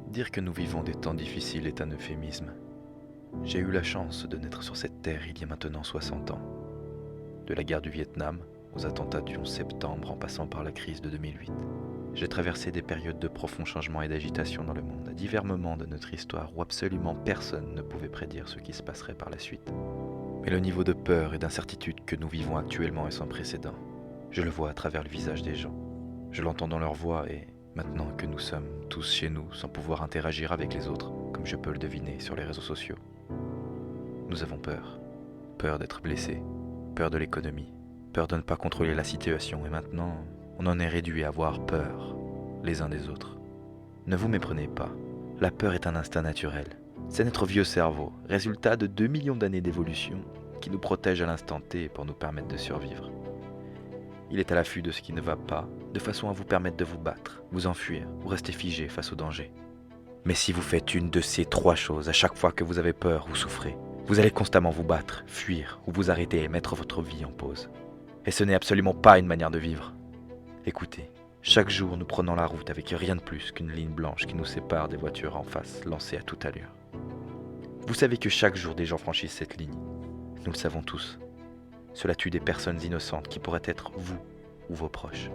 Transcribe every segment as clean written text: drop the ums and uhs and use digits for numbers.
Dire que nous vivons des temps difficiles est un euphémisme. J'ai eu la chance de naître sur cette terre il y a maintenant 60 ans. De la guerre du Vietnam aux attentats du 11 septembre en passant par la crise de 2008. J'ai traversé des périodes de profonds changements et d'agitation dans le monde, à divers moments de notre histoire où absolument personne ne pouvait prédire ce qui se passerait par la suite. Mais le niveau de peur et d'incertitude que nous vivons actuellement est sans précédent. Je le vois à travers le visage des gens. Je l'entends dans leur voix et, maintenant que nous sommes tous chez nous sans pouvoir interagir avec les autres, comme je peux le deviner sur les réseaux sociaux, nous avons peur. Peur d'être blessés, peur de l'économie, peur de ne pas contrôler la situation et maintenant, on en est réduit à avoir peur les uns des autres. Ne vous méprenez pas, la peur est un instinct naturel. C'est notre vieux cerveau, résultat de 2 millions d'années d'évolution, qui nous protège à l'instant T pour nous permettre de survivre. Il est à l'affût de ce qui ne va pas, de façon à vous permettre de vous battre, vous enfuir ou rester figé face au danger. Mais si vous faites une de ces 3 choses à chaque fois que vous avez peur ou souffrez, vous allez constamment vous battre, fuir ou vous arrêter et mettre votre vie en pause. Et ce n'est absolument pas une manière de vivre. Écoutez, chaque jour nous prenons la route avec rien de plus qu'une ligne blanche qui nous sépare des voitures en face lancées à toute allure. Vous savez que chaque jour des gens franchissent cette ligne. Nous le savons tous. Cela tue des personnes innocentes qui pourraient être vous ou vos proches.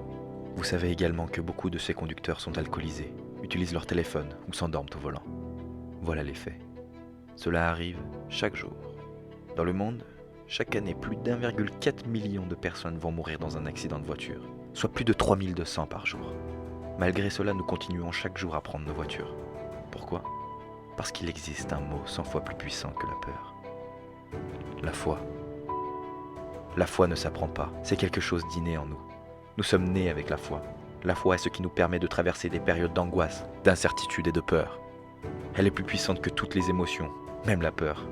Vous savez également que beaucoup de ces conducteurs sont alcoolisés, utilisent leur téléphone ou s'endorment au volant. Voilà les faits. Cela arrive chaque jour. Dans le monde, chaque année, plus d'1,4 million de personnes vont mourir dans un accident de voiture, soit plus de 3200 par jour. Malgré cela, nous continuons chaque jour à prendre nos voitures. Pourquoi ? Parce qu'il existe un mot 100 fois plus puissant que la peur. La foi. La foi ne s'apprend pas, c'est quelque chose d'inné en nous. Nous sommes nés avec la foi. La foi est ce qui nous permet de traverser des périodes d'angoisse, d'incertitude et de peur. Elle est plus puissante que toutes les émotions, même la peur.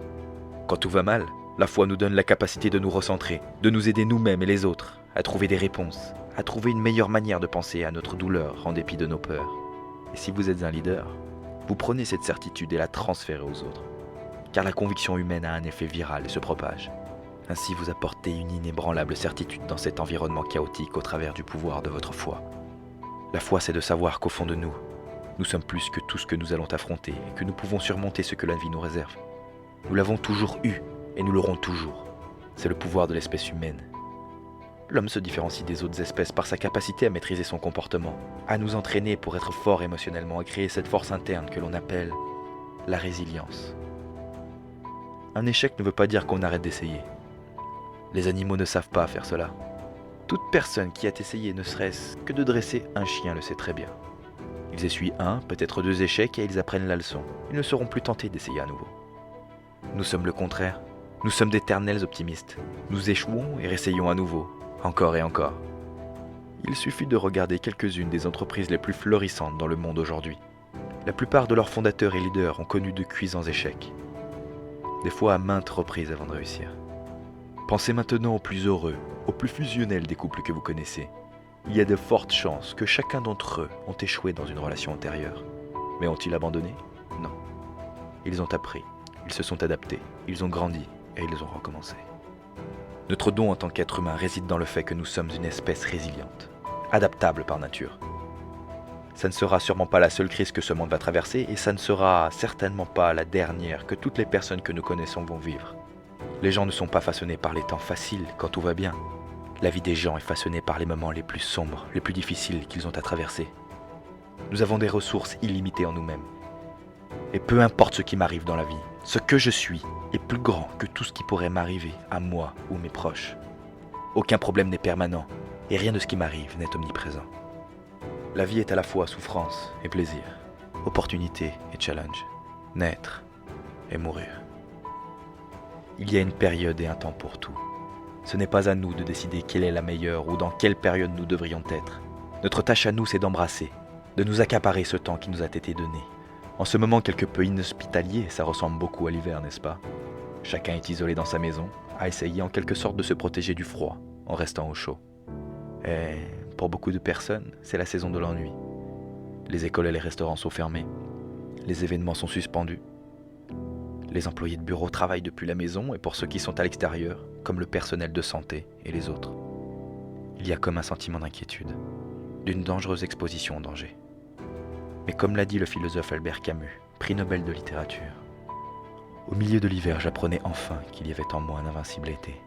Quand tout va mal, la foi nous donne la capacité de nous recentrer, de nous aider nous-mêmes et les autres, à trouver des réponses, à trouver une meilleure manière de penser à notre douleur en dépit de nos peurs. Et si vous êtes un leader, vous prenez cette certitude et la transférez aux autres. Car la conviction humaine a un effet viral et se propage. Ainsi vous apportez une inébranlable certitude dans cet environnement chaotique au travers du pouvoir de votre foi. La foi, c'est de savoir qu'au fond de nous, nous sommes plus que tout ce que nous allons affronter et que nous pouvons surmonter ce que la vie nous réserve. Nous l'avons toujours eu et nous l'aurons toujours. C'est le pouvoir de l'espèce humaine. L'homme se différencie des autres espèces par sa capacité à maîtriser son comportement, à nous entraîner pour être fort émotionnellement et créer cette force interne que l'on appelle la résilience. Un échec ne veut pas dire qu'on arrête d'essayer. Les animaux ne savent pas faire cela. Toute personne qui a essayé ne serait-ce que de dresser un chien le sait très bien. Ils essuient un, peut-être 2 échecs et ils apprennent la leçon. Ils ne seront plus tentés d'essayer à nouveau. Nous sommes le contraire. Nous sommes d'éternels optimistes. Nous échouons et réessayons à nouveau, encore et encore. Il suffit de regarder quelques-unes des entreprises les plus florissantes dans le monde aujourd'hui. La plupart de leurs fondateurs et leaders ont connu de cuisants échecs. Des fois à maintes reprises avant de réussir. Pensez maintenant aux plus heureux, aux plus fusionnels des couples que vous connaissez. Il y a de fortes chances que chacun d'entre eux ont échoué dans une relation antérieure. Mais ont-ils abandonné ? Non. Ils ont appris, ils se sont adaptés, ils ont grandi et ils ont recommencé. Notre don en tant qu'être humain réside dans le fait que nous sommes une espèce résiliente, adaptable par nature. Ça ne sera sûrement pas la seule crise que ce monde va traverser et ça ne sera certainement pas la dernière que toutes les personnes que nous connaissons vont vivre. Les gens ne sont pas façonnés par les temps faciles quand tout va bien. La vie des gens est façonnée par les moments les plus sombres, les plus difficiles qu'ils ont à traverser. Nous avons des ressources illimitées en nous-mêmes. Et peu importe ce qui m'arrive dans la vie, ce que je suis est plus grand que tout ce qui pourrait m'arriver à moi ou mes proches. Aucun problème n'est permanent et rien de ce qui m'arrive n'est omniprésent. La vie est à la fois souffrance et plaisir, opportunité et challenge, naître et mourir. Il y a une période et un temps pour tout. Ce n'est pas à nous de décider quelle est la meilleure ou dans quelle période nous devrions être. Notre tâche à nous, c'est d'embrasser, de nous accaparer ce temps qui nous a été donné. En ce moment quelque peu inhospitalier, ça ressemble beaucoup à l'hiver, n'est-ce pas ? Chacun est isolé dans sa maison, a essayé en quelque sorte de se protéger du froid, en restant au chaud. Et pour beaucoup de personnes, c'est la saison de l'ennui. Les écoles et les restaurants sont fermés, les événements sont suspendus. Les employés de bureau travaillent depuis la maison et pour ceux qui sont à l'extérieur, comme le personnel de santé et les autres. Il y a comme un sentiment d'inquiétude, d'une dangereuse exposition au danger. Mais comme l'a dit le philosophe Albert Camus, prix Nobel de littérature, au milieu de l'hiver, j'apprenais enfin qu'il y avait en moi un invincible été.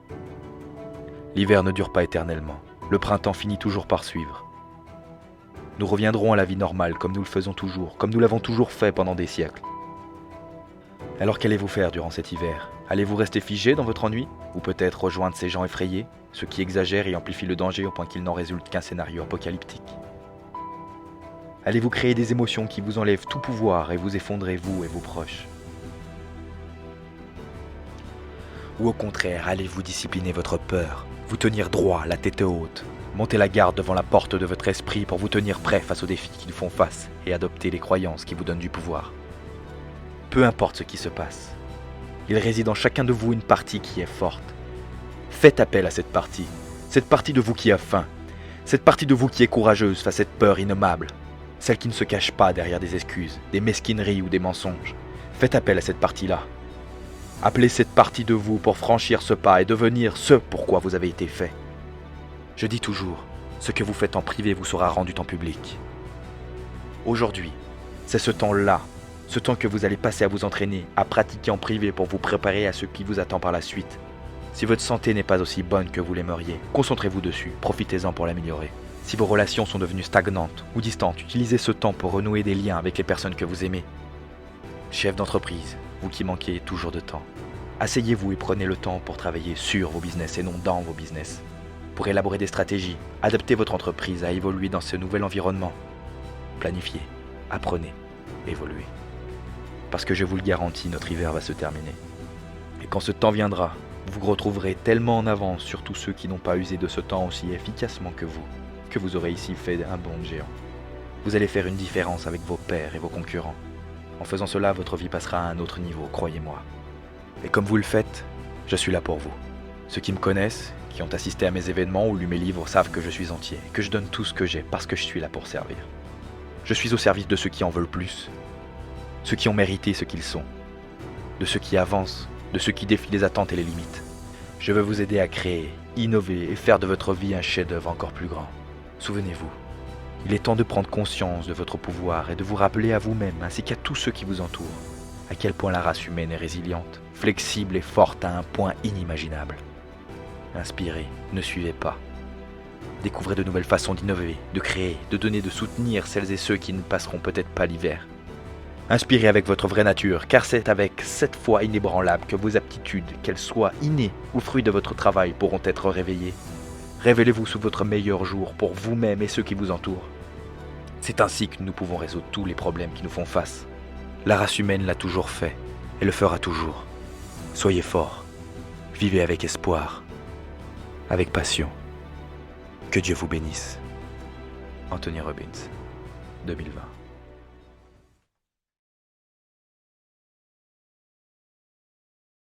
L'hiver ne dure pas éternellement, le printemps finit toujours par suivre. Nous reviendrons à la vie normale comme nous le faisons toujours, comme nous l'avons toujours fait pendant des siècles. Alors qu'allez-vous faire durant cet hiver? Allez-vous rester figé dans votre ennui? Ou peut-être rejoindre ces gens effrayés, ceux qui exagèrent et amplifient le danger au point qu'il n'en résulte qu'un scénario apocalyptique? Allez-vous créer des émotions qui vous enlèvent tout pouvoir et vous effondrer vous et vos proches? Ou au contraire, allez-vous discipliner votre peur, vous tenir droit, la tête haute, monter la garde devant la porte de votre esprit pour vous tenir prêt face aux défis qui nous font face et adopter les croyances qui vous donnent du pouvoir? Peu importe ce qui se passe, il réside en chacun de vous une partie qui est forte. Faites appel à cette partie de vous qui a faim, cette partie de vous qui est courageuse face à cette peur innommable, celle qui ne se cache pas derrière des excuses, des mesquineries ou des mensonges. Faites appel à cette partie-là. Appelez cette partie de vous pour franchir ce pas et devenir ce pourquoi vous avez été fait. Je dis toujours, ce que vous faites en privé vous sera rendu en public. Aujourd'hui, c'est ce temps-là, ce temps que vous allez passer à vous entraîner, à pratiquer en privé pour vous préparer à ce qui vous attend par la suite. Si votre santé n'est pas aussi bonne que vous l'aimeriez, concentrez-vous dessus, profitez-en pour l'améliorer. Si vos relations sont devenues stagnantes ou distantes, utilisez ce temps pour renouer des liens avec les personnes que vous aimez. Chef d'entreprise, vous qui manquez toujours de temps, asseyez-vous et prenez le temps pour travailler sur vos business et non dans vos business. Pour élaborer des stratégies, adaptez votre entreprise à évoluer dans ce nouvel environnement. Planifiez, apprenez, évoluez. Parce que je vous le garantis, notre hiver va se terminer. Et quand ce temps viendra, vous vous retrouverez tellement en avance sur tous ceux qui n'ont pas usé de ce temps aussi efficacement que vous aurez ici fait un bond de géant. Vous allez faire une différence avec vos pairs et vos concurrents. En faisant cela, votre vie passera à un autre niveau, croyez-moi. Et comme vous le faites, je suis là pour vous. Ceux qui me connaissent, qui ont assisté à mes événements ou lu mes livres savent que je suis entier, que je donne tout ce que j'ai parce que je suis là pour servir. Je suis au service de ceux qui en veulent plus, ceux qui ont mérité ce qu'ils sont, de ceux qui avancent, de ceux qui défient les attentes et les limites. Je veux vous aider à créer, innover et faire de votre vie un chef-d'œuvre encore plus grand. Souvenez-vous, il est temps de prendre conscience de votre pouvoir et de vous rappeler à vous-même ainsi qu'à tous ceux qui vous entourent à quel point la race humaine est résiliente, flexible et forte à un point inimaginable. Inspirez, ne suivez pas. Découvrez de nouvelles façons d'innover, de créer, de donner, de soutenir celles et ceux qui ne passeront peut-être pas l'hiver. Inspirez avec votre vraie nature, car c'est avec cette foi inébranlable que vos aptitudes, qu'elles soient innées ou fruits de votre travail, pourront être réveillées. Révélez-vous sous votre meilleur jour pour vous-même et ceux qui vous entourent. C'est ainsi que nous pouvons résoudre tous les problèmes qui nous font face. La race humaine l'a toujours fait et le fera toujours. Soyez forts, vivez avec espoir, avec passion. Que Dieu vous bénisse. Anthony Robbins, 2020.